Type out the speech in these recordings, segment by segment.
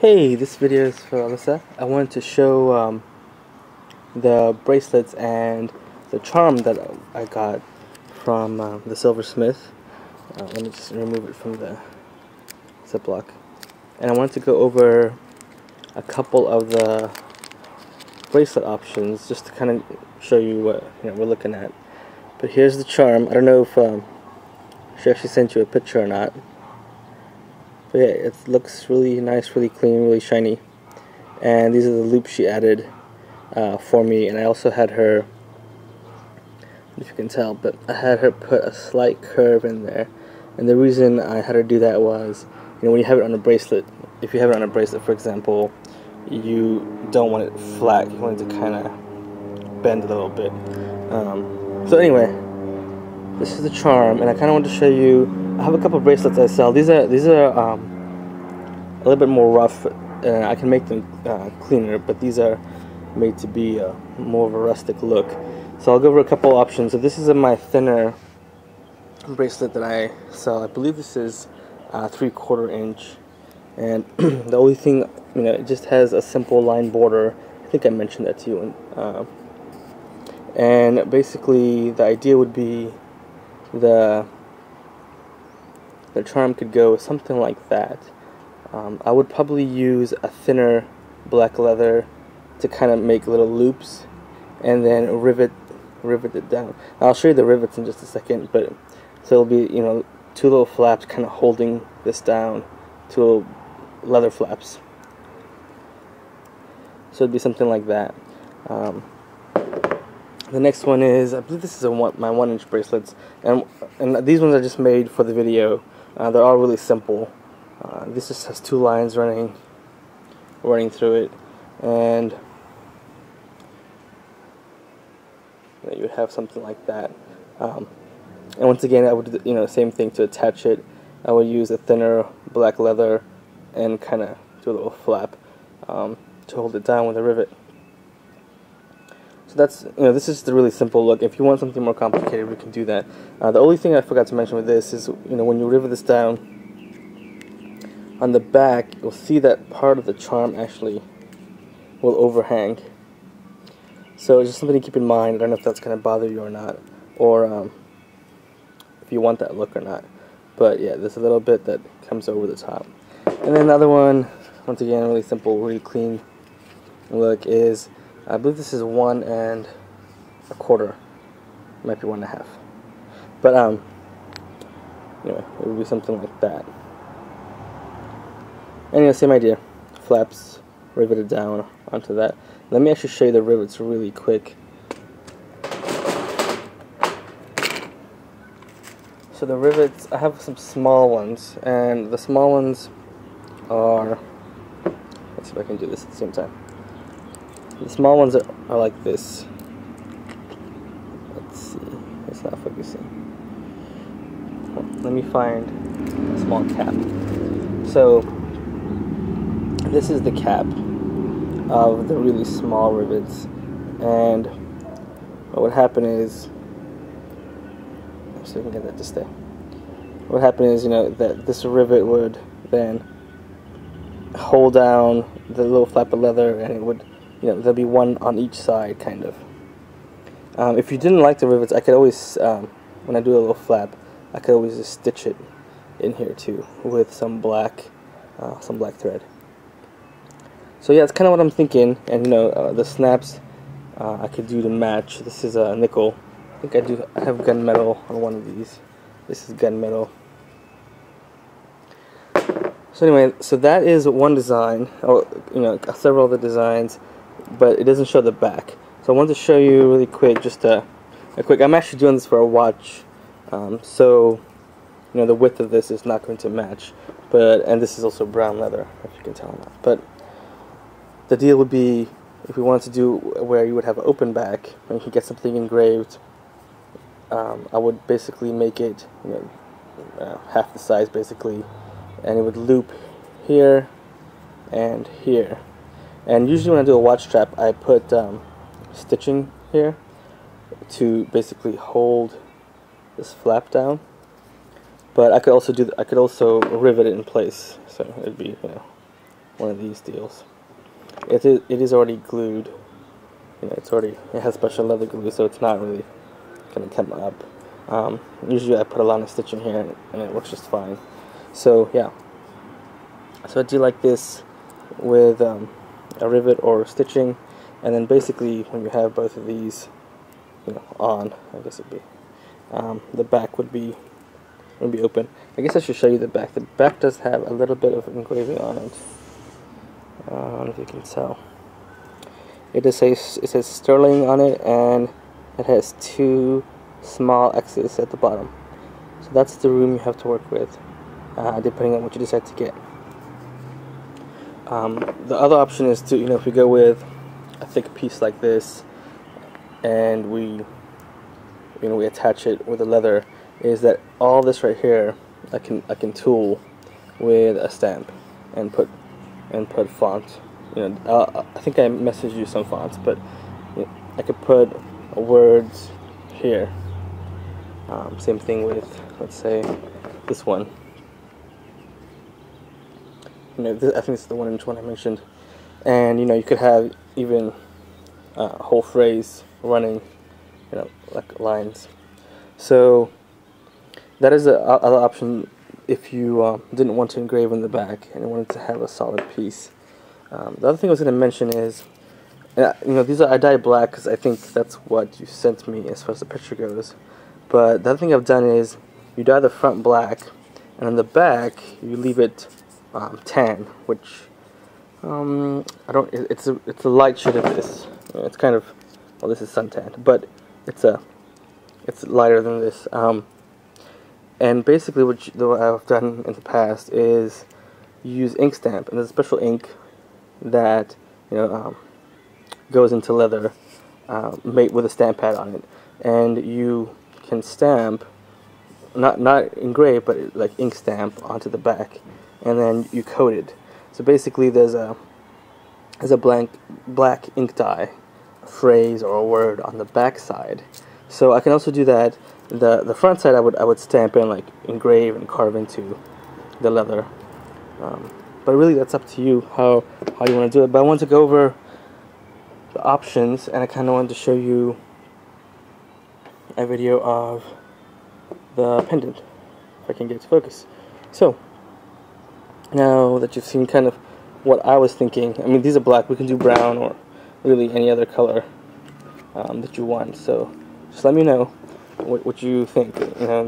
Hey, this video is for Alissa. I wanted to show the bracelets and the charm that I got from the silversmith. Let me just remove it from the Ziploc. And I wanted to go over a couple of the bracelet options just to kind of show you what we're looking at. But here's the charm. I don't know if she actually sent you a picture or not. But yeah, it looks really nice, really clean, really shiny. And these are the loops she added for me. And I also had her, if you can tell, but I had her put a slight curve in there. And the reason I had her do that was, when you have it on a bracelet, if you have it on a bracelet, for example, you don't want it flat. You want it to kind of bend a little bit. So anyway, this is the charm, and I kind of want to show you. I have a couple of bracelets I sell. These are a little bit more rough. I can make them cleaner, but these are made to be more of a rustic look. So I'll go over a couple options. So this is my thinner bracelet that I sell. I believe this is 3/4 inch, and the only thing, it just has a simple line border. I think I mentioned that to you. And basically, the idea would be the charm could go something like that. I would probably use a thinner black leather to kind of make little loops, and then rivet it down. I'll show you the rivets in just a second, but so it'll be two little flaps kind of holding this down, two little leather flaps. So it'd be something like that. The next one is, I believe this is my 1-inch bracelets, and these ones are just made for the video. They're all really simple. This just has 2 lines running through it, and you would have something like that. And once again, I would same thing to attach it. I would use a thinner black leather and kind of do a little flap to hold it down with a rivet. So that's, this is the really simple look. If you want something more complicated, we can do that. The only thing I forgot to mention with this is, when you rivet this down, on the back, you'll see that part of the charm actually will overhang. So it's just something to keep in mind. I don't know if that's going to bother you or not, or if you want that look or not. But yeah, there's a little bit that comes over the top. And then another one, once again, really simple, really clean look is, I believe this is 1 1/4. Might be 1 1/2. But anyway, it would be something like that. Anyway, same idea. Flaps riveted down onto that. Let me actually show you the rivets really quick. So the rivets, I have some small ones, and the small ones are, let's see if I can do this at the same time. The small ones are like this. Let's see, it's not focusing. Let me find a small cap. So this is the cap of the really small rivets, and what would happen is, so we can get that to stay. What would happen is, that this rivet would then hold down the little flap of leather, and it would, there'll be one on each side, kind of. If you didn't like the rivets, I could always, when I do a little flap, I could always just stitch it in here too with some black thread. So yeah, that's kind of what I'm thinking. And the snaps I could do to match. This is a nickel. I think I have gunmetal on one of these. This is gunmetal. So anyway, so that is one design. Oh, several other designs, but it doesn't show the back. So I wanted to show you really quick, just a quick. I'm actually doing this for a watch, so the width of this is not going to match. And this is also brown leather, if you can tell or not. But the deal would be, if we wanted to do where you would have an open back and you could get something engraved, I would basically make it, half the size basically, and it would loop here and here. And usually when I do a watch strap, I put stitching here to basically hold this flap down. But I could also rivet it in place, so it'd be one of these deals. It is already glued. You know, it has special leather glue, so it's not really gonna come up. Usually I put a lot of stitch in here and it works just fine. So yeah, so I do like this with a rivet or stitching, and then basically when you have both of these, you know, on, I guess it'd be the back would be open. I guess I should show you the back. The back does have a little bit of engraving on it. I don't know if you can tell. It says sterling on it, and it has 2 small X's at the bottom. So that's the room you have to work with, depending on what you decide to get. The other option is to, you know, if we go with a thick piece like this, and we attach it with the leather, is that all this right here I can tool with a stamp and put font. You know, I think I messaged you some fonts, but you know, I could put words here. Same thing with, let's say, this one. You know, I think it's the 1-inch one I mentioned, and you know, you could have even a whole phrase running, you know, like lines. So that is the other option if you didn't want to engrave in the back and you wanted to have a solid piece. The other thing I was going to mention is, you know, I dyed black because I think that's what you sent me as far as the picture goes. But the other thing I've done is you dye the front black, and on the back you leave it tan, which It's a light shade of this. It's kind of, well, this is suntan, but it's lighter than this. And basically, what I've done in the past is use ink stamp, and there's a special ink that goes into leather, made with a stamp pad on it, and you can stamp, not engrave, but like ink stamp onto the back, and then you coat it. So basically, there's a black ink dye, a phrase or a word on the back side. So I can also do that. The front side I would stamp in, like engrave and carve into the leather. But really, that's up to you how you want to do it. But I want to go over the options, and I kind of wanted to show you a video of the pendant, if I can get it to focus. So now that you've seen kind of what I was thinking, I mean, these are black. We can do brown or really any other color that you want. So just let me know what you think.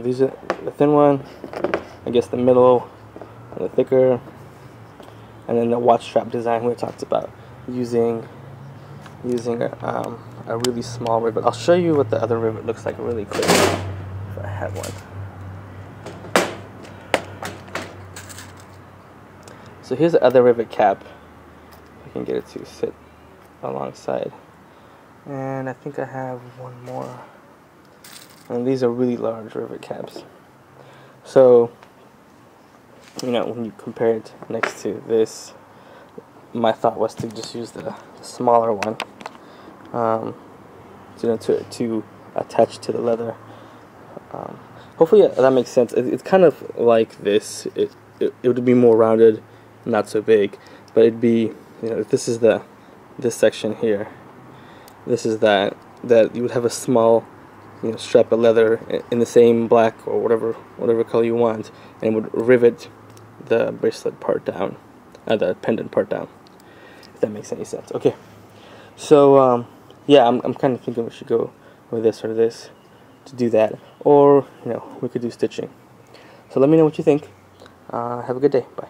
These are the thin one, I guess the middle, and the thicker, and then the watch strap design we talked about using a really small rivet. I'll show you what the other rivet looks like really quick if I had one. So here's the other rivet cap. I can get it to sit alongside. And I think I have one more. And these are really large rivet caps. So, when you compare it next to this, my thought was to just use the smaller one, to attach to the leather. Hopefully that makes sense. It's kind of like this. It would be more rounded, not so big, but it'd be, if this is this section here, this is that you would have a small, strap of leather in the same black or whatever color you want, and it would rivet the bracelet part down, the pendant part down, if that makes any sense. Okay, so yeah, I'm kind of thinking we should go with this or this to do that, or we could do stitching. So let me know what you think. Have a good day. Bye.